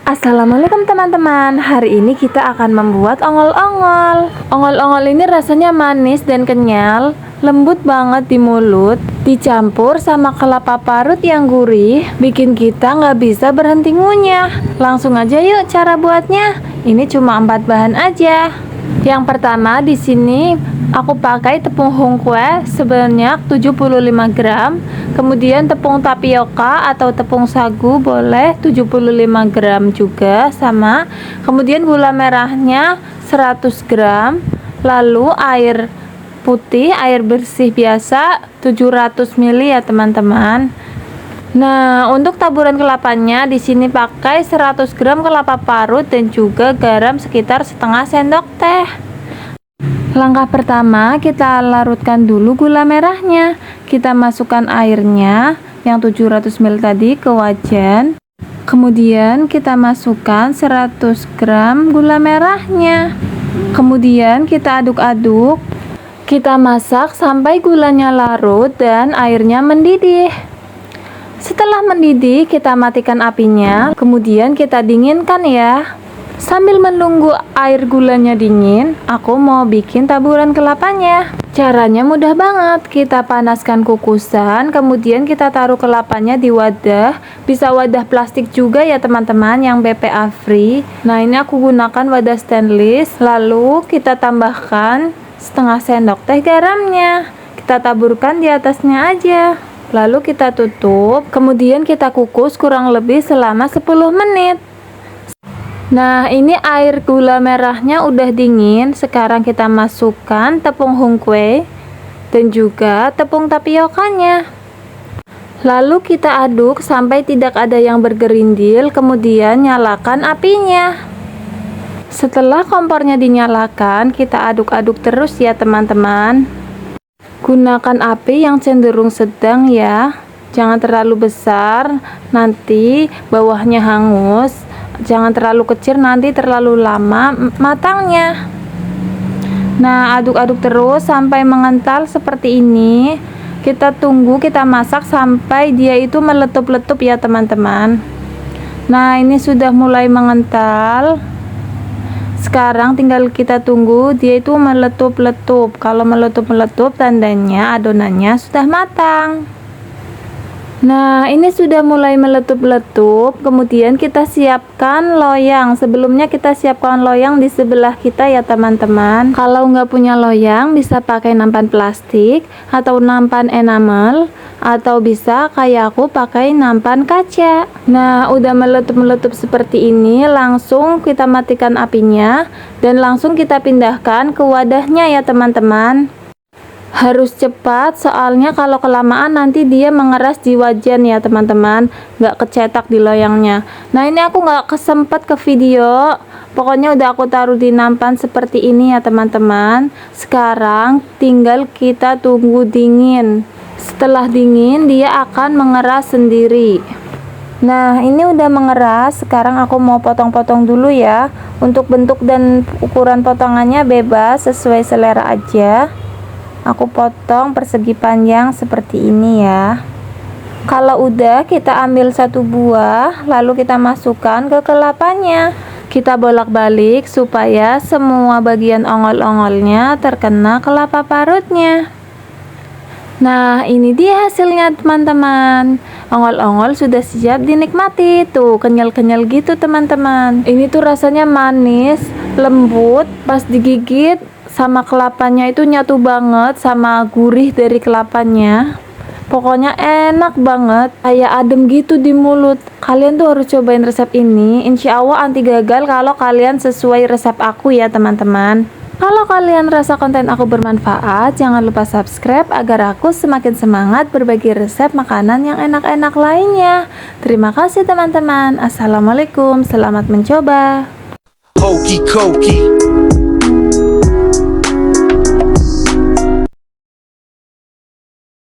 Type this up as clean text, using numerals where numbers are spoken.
Assalamualaikum teman-teman. Hari ini kita akan membuat ongol-ongol. Ongol-ongol ini rasanya manis dan kenyal, lembut banget di mulut, dicampur sama kelapa parut yang gurih, bikin kita nggak bisa berhenti ngunyah. Langsung aja yuk cara buatnya. Ini cuma 4 bahan aja. Yang pertama di sini aku pakai tepung hongkwe sebanyak 75 gram. Kemudian tepung tapioka atau tepung sagu boleh 75 gram juga sama. Kemudian gula merahnya 100 gram. Lalu air putih, air bersih biasa 700 ml ya teman-teman. Nah, untuk taburan kelapanya di sini pakai 100 gram kelapa parut dan juga garam sekitar setengah sendok teh. Langkah pertama, kita larutkan dulu gula merahnya. Kita masukkan airnya yang 700 ml tadi ke wajan. Kemudian kita masukkan 100 gram gula merahnya. Kemudian kita aduk-aduk. Kita masak sampai gulanya larut dan airnya mendidih. Setelah mendidih, kita matikan apinya. Kemudian kita dinginkan ya. Sambil menunggu air gulanya dingin, aku mau bikin taburan kelapanya. Caranya mudah banget. Kita panaskan kukusan, kemudian kita taruh kelapanya di wadah. Bisa wadah plastik juga ya teman-teman yang BPA free. Nah, ini aku gunakan wadah stainless. Lalu kita tambahkan setengah sendok teh garamnya. Kita taburkan di atasnya aja. Lalu kita tutup, kemudian kita kukus kurang lebih selama 10 menit. Nah, ini air gula merahnya udah dingin. Sekarang kita masukkan tepung hongkwe dan juga tepung tapiokanya. Lalu kita aduk sampai tidak ada yang bergerindil, kemudian nyalakan apinya. Setelah kompornya dinyalakan, kita aduk-aduk terus ya teman-teman. Gunakan api yang cenderung sedang ya. Jangan terlalu besar, nanti bawahnya hangus. Jangan terlalu kecil, nanti terlalu lama matangnya. Nah, aduk-aduk terus sampai mengental seperti ini. Kita tunggu, kita masak sampai dia itu meletup-letup ya teman-teman. Nah, ini sudah mulai mengental. Sekarang tinggal kita tunggu dia itu meletup-letup. Kalau meletup-meletup tandanya adonannya sudah matang. Nah, ini sudah mulai meletup-letup. Kemudian kita siapkan loyang. Sebelumnya kita siapkan loyang di sebelah kita ya teman-teman. Kalau nggak punya loyang bisa pakai nampan plastik atau nampan enamel, atau bisa kayak aku pakai nampan kaca. Nah, udah meletup-meletup seperti ini, langsung kita matikan apinya dan langsung kita pindahkan ke wadahnya ya teman-teman. Harus cepat, soalnya kalau kelamaan nanti dia mengeras di wajan ya teman-teman, nggak kecetak di loyangnya. Nah, ini aku nggak kesempet ke video, pokoknya udah aku taruh di nampan seperti ini ya teman-teman. Sekarang tinggal kita tunggu dingin. Setelah dingin dia akan mengeras sendiri. Nah, ini udah mengeras. Sekarang aku mau potong-potong dulu ya. Untuk bentuk dan ukuran potongannya bebas, sesuai selera aja. Aku potong persegi panjang seperti ini ya. Kalau udah, kita ambil satu buah, lalu kita masukkan ke kelapanya. Kita bolak-balik supaya semua bagian ongol-ongolnya terkena kelapa parutnya. Nah, ini dia hasilnya teman-teman. Ongol-ongol sudah siap dinikmati. Tuh, kenyal-kenyal gitu teman-teman. Ini tuh rasanya manis, lembut, pas digigit sama kelapanya itu nyatu banget sama gurih dari kelapanya. Pokoknya enak banget, kayak adem gitu di mulut. Kalian tuh harus cobain resep ini. Insya Allah anti gagal kalau kalian sesuai resep aku ya teman-teman. Kalau kalian rasa konten aku bermanfaat, jangan lupa subscribe agar aku semakin semangat berbagi resep makanan yang enak-enak lainnya. Terima kasih teman-teman. Assalamualaikum, selamat mencoba. Hokey cokey.